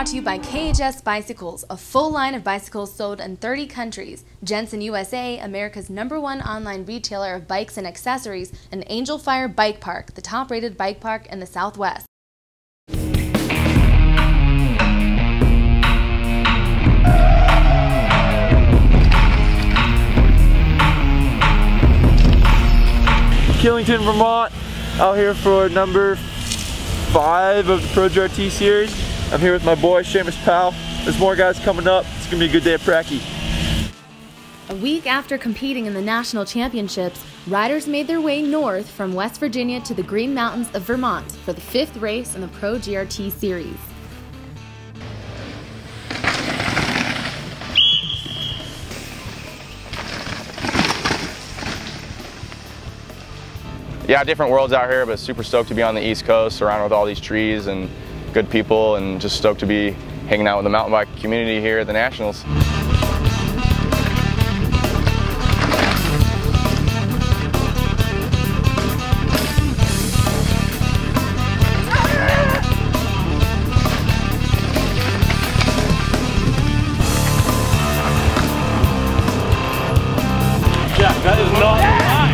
brought to you by KHS Bicycles, a full line of bicycles sold in 30 countries. Jensen USA, America's #1 online retailer of bikes and accessories, and Angel Fire Bike Park, the top-rated bike park in the Southwest. Killington, Vermont, out here for number 5 of the Pro GRT series. I'm here with my boy, Seamus Powell. There's more guys coming up. It's gonna be a good day at Pracky. A week after competing in the national championships, riders made their way north from West Virginia to the Green Mountains of Vermont for the 5th race in the Pro GRT series. Yeah, different worlds out here, but super stoked to be on the East Coast, surrounded with all these trees and good people, and just stoked to be hanging out with the mountain bike community here at the Nationals. Jack, that is not the line.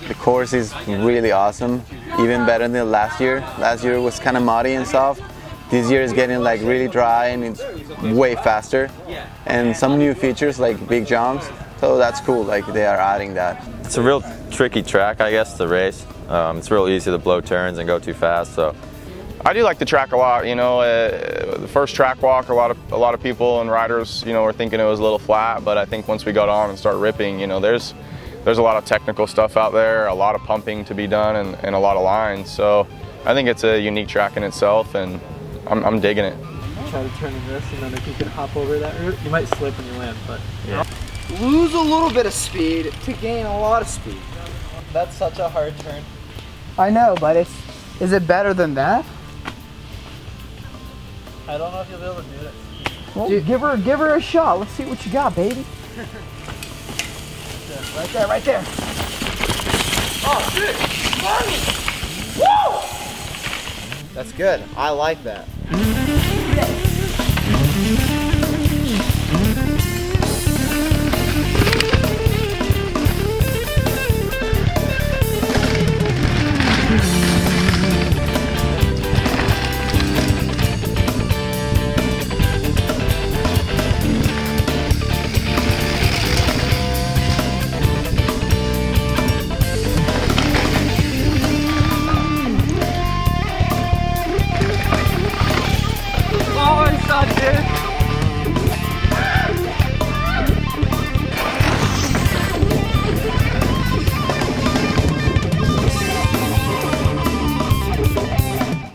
The course is really awesome, even better than last year. Last year was kind of muddy and soft. This year is getting like really dry and it's way faster. And some new features like big jumps, so that's cool, like they are adding that. It's a real tricky track, I guess, to race. It's real easy to blow turns and go too fast. So I do like the track a lot. You know, the first track walk, a lot of people and riders, you know, were thinking it was a little flat, but I think once we got on and started ripping, you know, there's a lot of technical stuff out there, a lot of pumping to be done, and a lot of lines. So I think it's a unique track in itself, and I'm digging it. Try to turn in this, and then if you can hop over that route, you might slip when you land, but yeah. Lose a little bit of speed to gain a lot of speed. That's such a hard turn. I know, but is it better than that? I don't know if you'll be able to do it. Well, give her a shot. Let's see what you got, baby. Right there, right there. Oh, dude! Woo! That's good. I like that.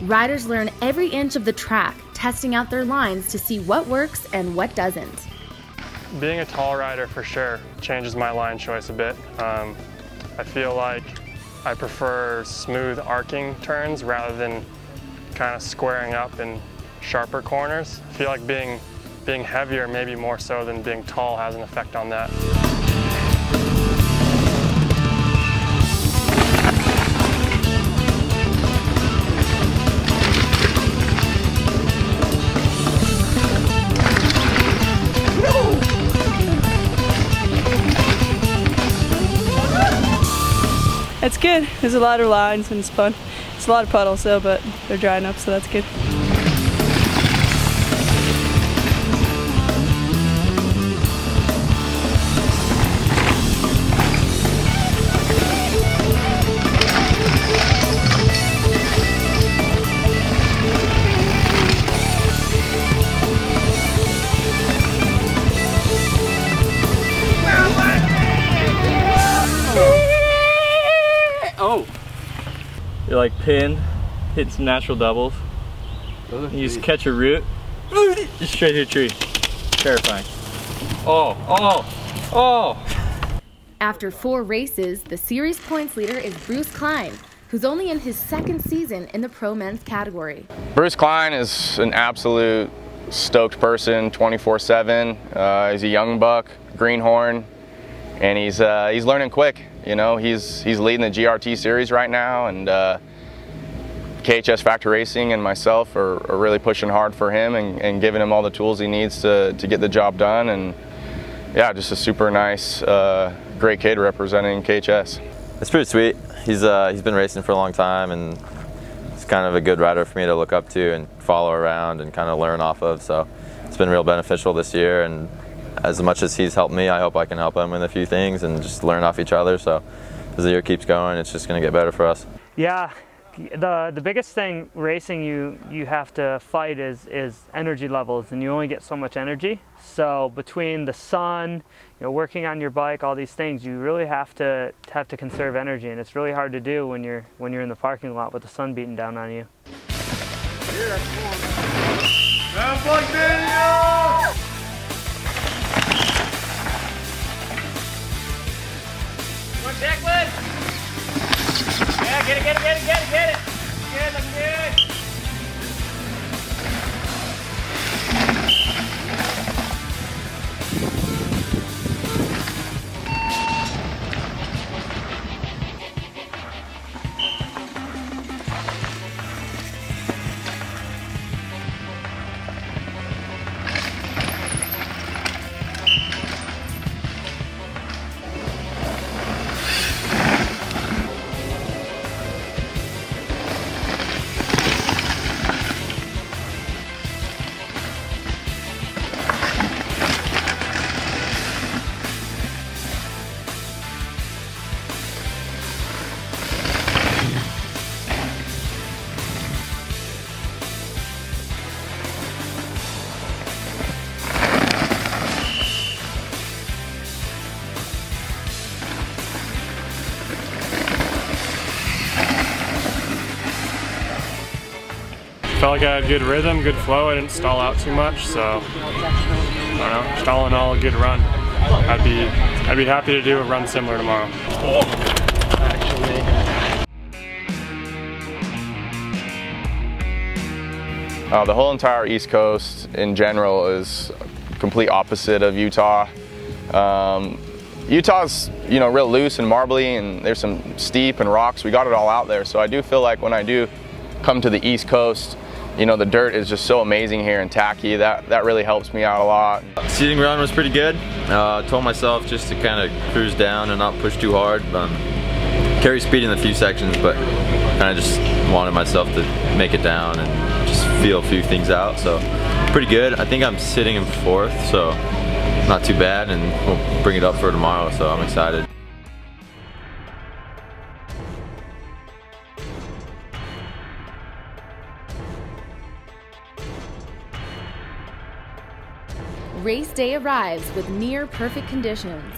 Riders learn every inch of the track, testing out their lines to see what works and what doesn't. Being a tall rider for sure changes my line choice a bit. I feel like I prefer smooth arcing turns rather than kind of squaring up in sharper corners. I feel like being heavier, maybe more so than being tall, has an effect on that. It's good. There's a lot of lines and it's fun. It's a lot of puddles though, but they're drying up, so that's good. oh! You're like pin, hitting some natural doubles. You just catch a root, just straight hit a tree. Terrifying. Oh, oh, oh! After 4 races, the series points leader is Bruce Klein, who's only in his 2nd season in the pro men's category. Bruce Klein is an absolute stoked person, 24/7. He's a young buck, greenhorn, and he's learning quick. You know, he's leading the GRT series right now, and KHS Factory Racing and myself are really pushing hard for him and giving him all the tools he needs to get the job done. And yeah, just a super nice, great kid representing KHS. It's pretty sweet. He's been racing for a long time, and he's kind of a good rider for me to look up to and follow around and kind of learn off of. So it's been real beneficial this year, and as much as he's helped me, I hope I can help him with a few things and just learn off each other. So as the year keeps going, it's just going to get better for us. Yeah, the biggest thing racing you have to fight is energy levels, and you only get so much energy. So between the sun, working on your bike, all these things, you really have to conserve energy, and it's really hard to do when you're in the parking lot with the sun beating down on you. Declan! Yeah, get it! Good, looking good! Felt like I had good rhythm, good flow. I didn't stall out too much, so I don't know. Just all in all, a good run. I'd be happy to do a run similar tomorrow. The whole entire East Coast in general is complete opposite of Utah. Utah's real loose and marbly, and there's some steep and rocks. We got it all out there, so I do feel like when I do come to the East Coast, the dirt is just so amazing here and tacky. That really helps me out a lot. Seating run was pretty good. Told myself just to kind of cruise down and not push too hard. Carry speed in a few sections, but kind of just wanted myself to make it down and just feel a few things out. So pretty good. I think I'm sitting in 4th, so not too bad, and we'll bring it up for tomorrow, so I'm excited. Race day arrives with near perfect conditions.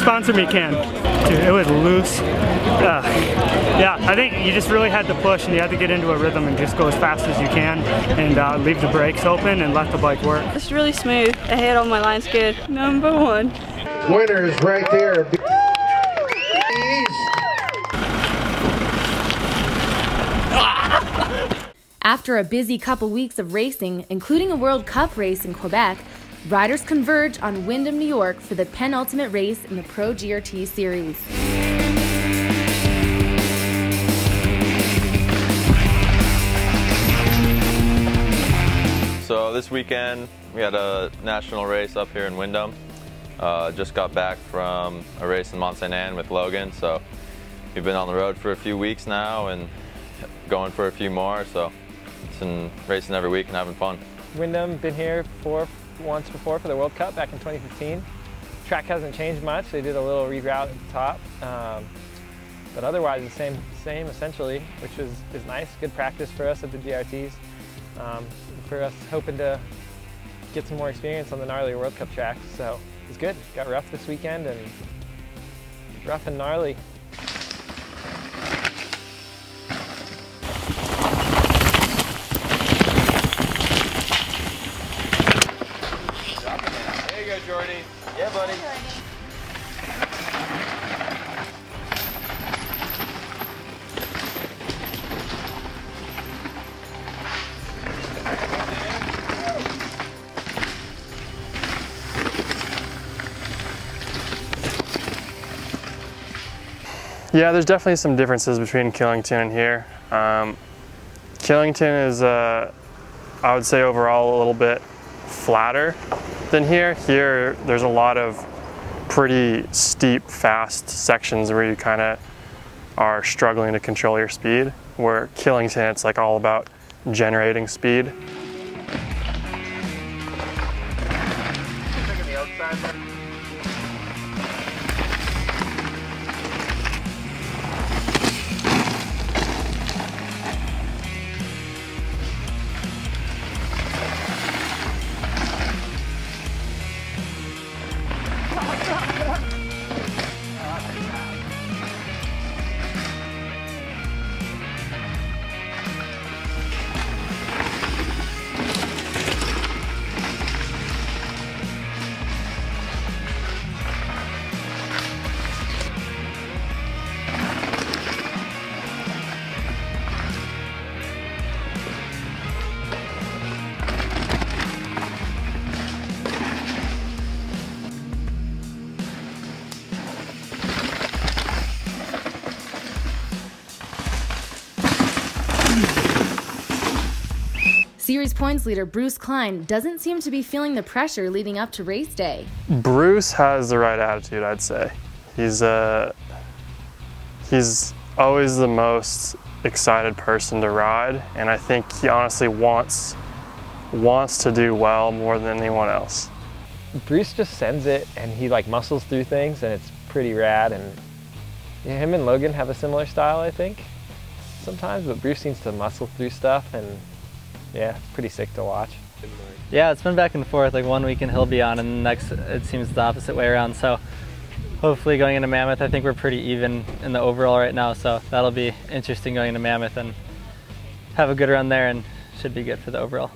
Sponsor me, Ken. Dude, it was loose. Yeah, I think you just really had to push, and you had to get into a rhythm and just go as fast as you can and leave the brakes open and let the bike work. It's really smooth. I hit all my lines good. #1. Winners right there. After a busy couple weeks of racing, including a World Cup race in Quebec, riders converge on Windham, New York for the penultimate race in the Pro GRT Series. So this weekend we had a national race up here in Windham. Just got back from a race in Mont Saint Anne with Logan, so we've been on the road for a few weeks now and going for a few more, so it's been racing every week and having fun. Windham, been here once before for the World Cup back in 2015. Track hasn't changed much. They did a little reroute at the top, but otherwise the same essentially, which is nice. Good practice for us at the GRTs. For us hoping to get some more experience on the gnarly World Cup tracks, so it's good. Got rough this weekend and rough and gnarly. There you go, Jordy. Yeah, buddy. Yeah, there's definitely some differences between Killington and here. Killington is, I would say overall a little bit flatter than here. Here, there's a lot of pretty steep, fast sections where you kind of are struggling to control your speed. Where Killington, it's like all about generating speed. Series points leader Bruce Klein doesn't seem to be feeling the pressure leading up to race day. Bruce has the right attitude, I'd say. He's always the most excited person to ride, and I think he honestly wants to do well more than anyone else. Bruce just sends it, and he like muscles through things, and it's pretty rad. And yeah, him and Logan have a similar style, I think, sometimes, but Bruce seems to muscle through stuff, and yeah, it's pretty sick to watch. Yeah, it's been back and forth. Like one weekend he'll be on, and the next it seems the opposite way around. So hopefully going into Mammoth, I think we're pretty even in the overall right now. So that'll be interesting going into Mammoth and have a good run there, and should be good for the overall.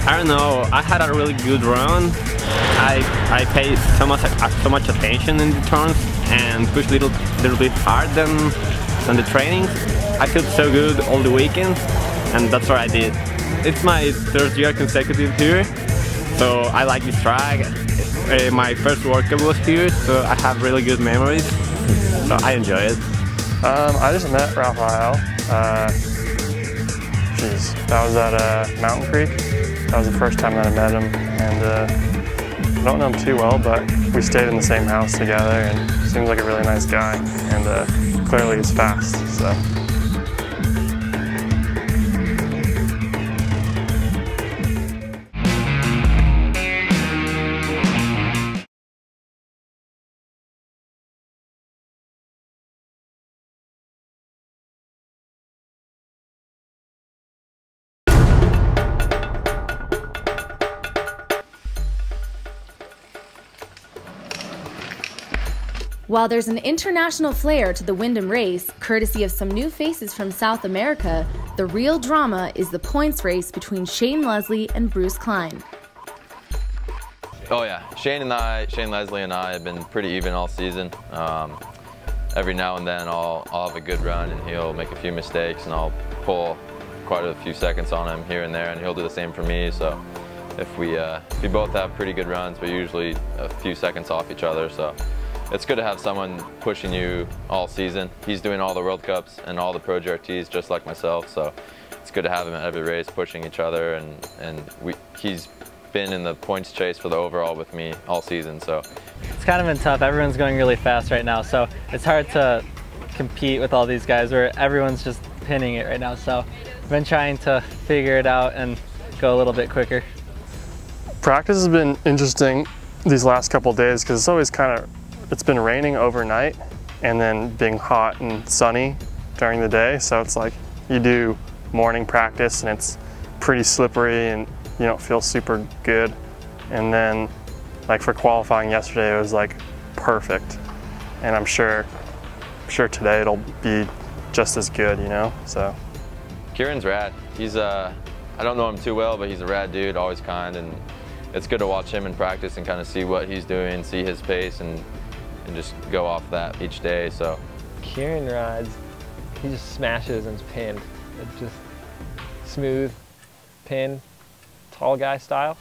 I don't know, I had a really good run. I pay so much attention in the turns and push a little bit hard than the trainings. I feel so good all the weekend, and that's what I did. It's my 3rd year consecutive here, so I like this track. My first World Cup was here, so I have really good memories, so I enjoy it. I just met Raphael. That was at Mountain Creek. That was the first time that I met him, and I don't know him too well, but we stayed in the same house together, and he seems like a really nice guy, and clearly he's fast. So. While there's an international flair to the Windham race, courtesy of some new faces from South America, the real drama is the points race between Shane Leslie and Bruce Klein. Oh yeah, Shane Leslie and I have been pretty even all season. Every now and then I'll have a good run and he'll make a few mistakes and I'll pull quite a few seconds on him here and there, and he'll do the same for me. So if we both have pretty good runs, we're usually a few seconds off each other. So it's good to have someone pushing you all season. He's doing all the World Cups and all the Pro GRTs just like myself, so it's good to have him at every race pushing each other, and he's been in the points chase for the overall with me all season. So it's kind of been tough. Everyone's going really fast right now, so it's hard to compete with all these guys where everyone's just pinning it right now. So I've been trying to figure it out and go a little bit quicker. Practice has been interesting these last couple of days because it's always it's been raining overnight and then being hot and sunny during the day. So it's like you do morning practice and it's pretty slippery and you don't feel super good. And then like for qualifying yesterday, it was like perfect. And I'm sure today it'll be just as good, you know, so. Kieran's rad. He's, I don't know him too well, but he's a rad dude, always kind, and it's good to watch him in practice and kind of see what he's doing, see his pace, and just go off that each day. So Kieran rides, he just smashes and is pinned. It's just smooth, pin, tall guy style.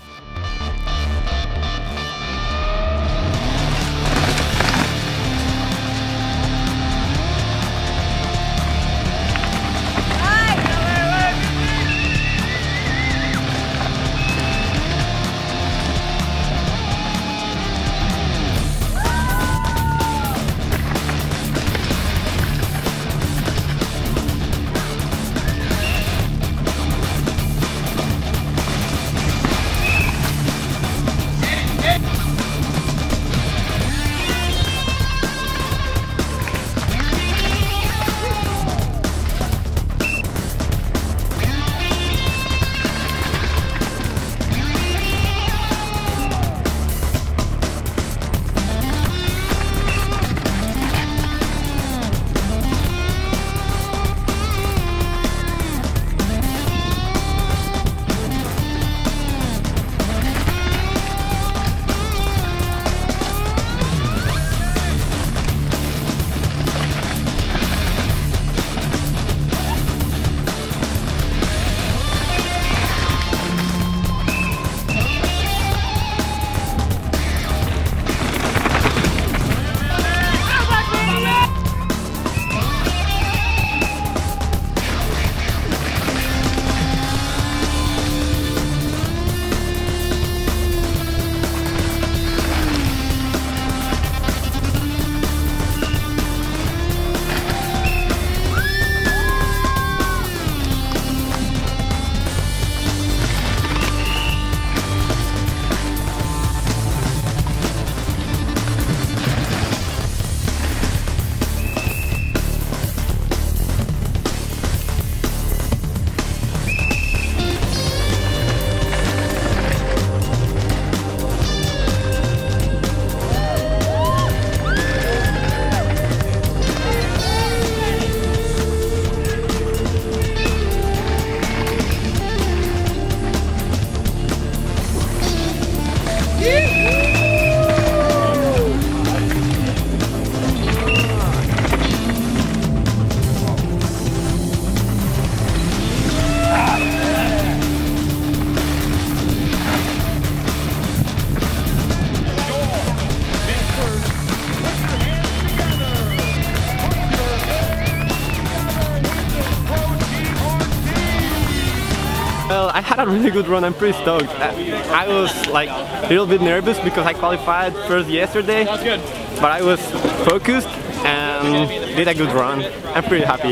I had a really good run. I'm pretty stoked. I was like a little bit nervous because I qualified first yesterday, but I was focused and did a good run. I'm pretty happy.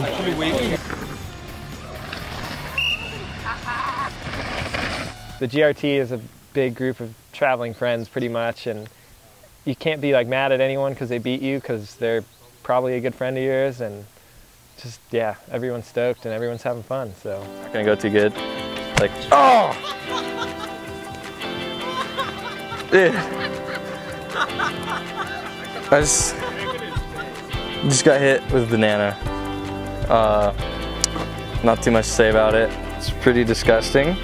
The GRT is a big group of traveling friends pretty much, and you can't be like mad at anyone because they beat you, because they're probably a good friend of yours, and just, yeah, everyone's stoked and everyone's having fun, so. Not gonna go too good. Like, oh! Dude. I just got hit with banana. Not too much to say about it. It's pretty disgusting.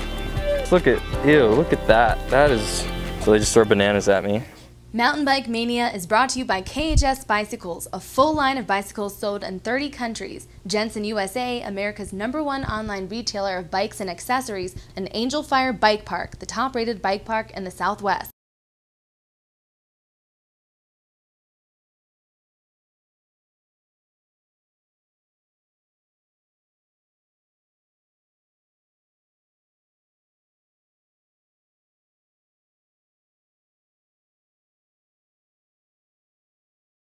Look at, ew, look at that. That is, so they just throw bananas at me. Mountain Bike Mania is brought to you by KHS Bicycles, a full line of bicycles sold in 30 countries. Jensen USA, America's #1 online retailer of bikes and accessories, and Angel Fire Bike Park, the top-rated bike park in the Southwest.